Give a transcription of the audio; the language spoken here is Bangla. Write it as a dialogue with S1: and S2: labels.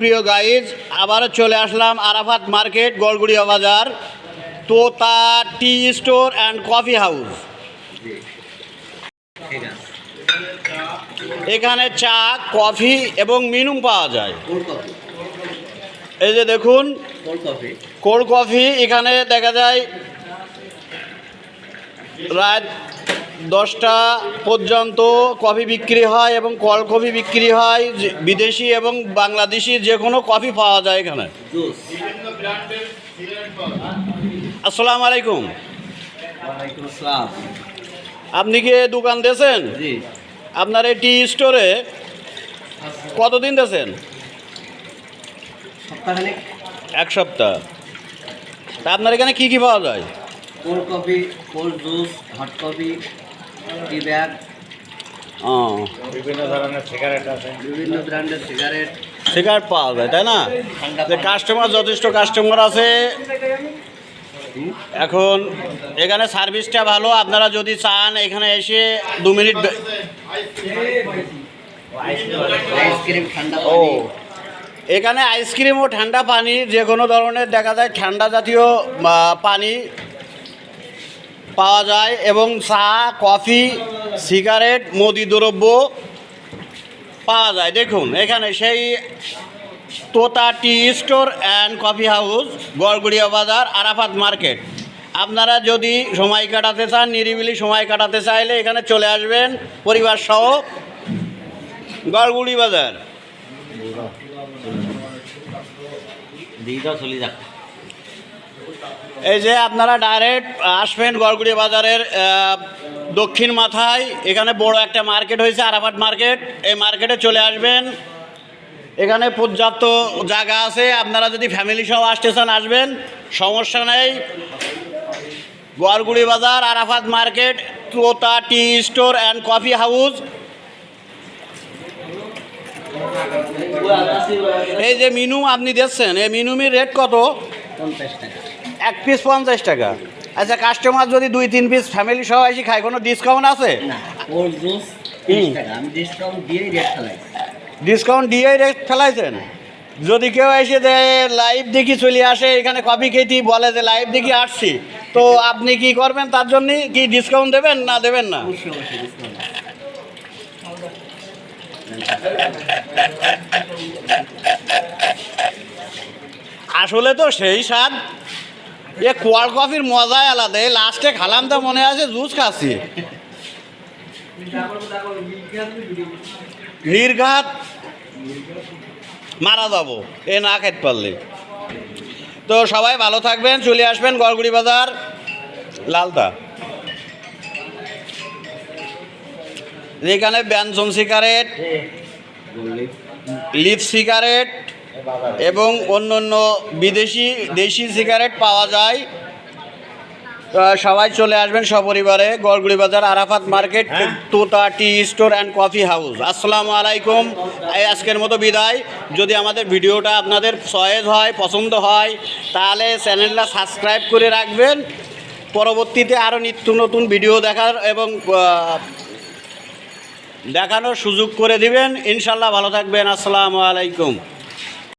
S1: প্রিয় গাইজ, আবারও চলে আসলাম আরাফাত মার্কেট, গড়গুড়িয়া বাজার, Tota tea store and coffee house. এখানে চা, কফি এবং মিনুম পাওয়া যায়। এই যে দেখুন কোল্ড কফি, এখানে দেখা যায় রাত 10টা পর্যন্ত কফি বিক্রি হয় এবং কোল্ড কফি বিক্রি হয়। বিদেশি এবং বাংলাদেশি যে কোনো কফি পাওয়া যায় এখানে। আসসালামু আলাইকুম। আপনি কি দোকান দিয়েছেন? আপনার এই টি স্টোরে কতদিন দিয়েছেন? এক সপ্তাহ। তা আপনার এখানে কি কি পাওয়া যায়?
S2: Cold coffee, cold juice, hot coffee, tea bag,
S3: বিভিন্ন ধরনের সিগারেট আছে,
S2: বিভিন্ন ব্র্যান্ডের
S1: সিগারেট পাওয়া যায়, তাই না? যে কাস্টমার, যথেষ্ট কাস্টমার আছে এখন। এখানে সার্ভিসটা ভালো। আপনারা যদি চান এখানে এসে 2 মিনিট।
S2: আইসক্রিম, ঠান্ডা
S1: ও,
S2: পানি।
S1: এখানে আইসক্রিম ও ঠান্ডা পানি যে কোনো ধরনের দেখা যায় ঠান্ডা জাতীয় পানি পাওয়া যায় এবং চা, কফি, সিগারেট, মুদি দ্রব্য পাওয়া যায়। দেখুন এখানে সেই Tota tea store and coffee house, Garguria Bazar, Arafat market. আপনারা যদি সময় কাটাতে চান, নিরিবিলি সময় কাটাতে চাইলে এখানে চলে আসবেন পরিবার সহ, গড়গুড়ি বাজার। এই যে আপনারা ডাইরেক্ট আসবেন গড়গুড়ি বাজারের দক্ষিণ মাথায়, এখানে বড় একটা মার্কেট হয়েছে আরাফাত মার্কেট। এই মার্কেটে চলে আসবেন, এখানে পর্যাপ্ত জায়গা আছে। আপনারা যদি ফ্যামিলি সহ আসতে চান আসবেন, সমস্যা নেই। গড়গুড়ি বাজার, Arafat market, Tota tea store and coffee house. এই যে মিনুম আপনি দিচ্ছেন, এই মিনুমের রেট কত?
S2: 50 টাকা।
S1: এক পিস 50 টাকা। আচ্ছা, কাস্টমার যদি 2-3 পিস ফ্যামিলি সহ এসে খায়, কোনো ডিসকাউন্ট আছে?
S2: না, কোল্ড জুস 30 টাকা। আমি ডিসকাউন্ট দিয়েই রেট ফেলাইছি।
S1: ডিসকাউন্ট দিয়েই রেট ফেলাইছেন? যদি কেউ এসে যে লাইভ দেখি চলে আসে এখানে কফি খেতে, বলে যে লাইভ দেখি আসছি, তো আপনি কি করবেন? তার জন্য কি ডিসকাউন্ট দেবেন না দেবেন না?
S2: অবশ্যই ডিসকাউন্ট।
S1: আসলে তো সেই স্বাদ, এ কোল্ড কফির মজাই আলাদা। এই লাস্টে খালাম তো মনে আছে জুস খাচ্ছি। নির্ঘাত মারা যাবো এ না খেতে পারলে। তো সবাই ভালো থাকবেন, চলে আসবেন গড়গুড়ি বাজার, লালতা। যেখানে ব্যঞ্জন সিগারেট, লিফ সিগারেট এবং অন্য অন্য বিদেশি দেশি সিগারেট পাওয়া যায়। সবাই চলে আসবেন সপরিবারে গড়গুড়ি বাজার, Arafat market, Tota tea store and coffee house. আসসালামু আলাইকুম। আজকের মতো বিদায়। যদি আমাদের ভিডিওটা আপনাদের চয়েস হয়, পছন্দ হয়, তাহলে চ্যানেলটা সাবস্ক্রাইব করে রাখবেন। পরবর্তীতে আরও নিত্য নতুন ভিডিও দেখার এবং দেখানোর সুযোগ করে দিবেন। ইনশাল্লাহ ভালো থাকবেন। আসসালামু আলাইকুম।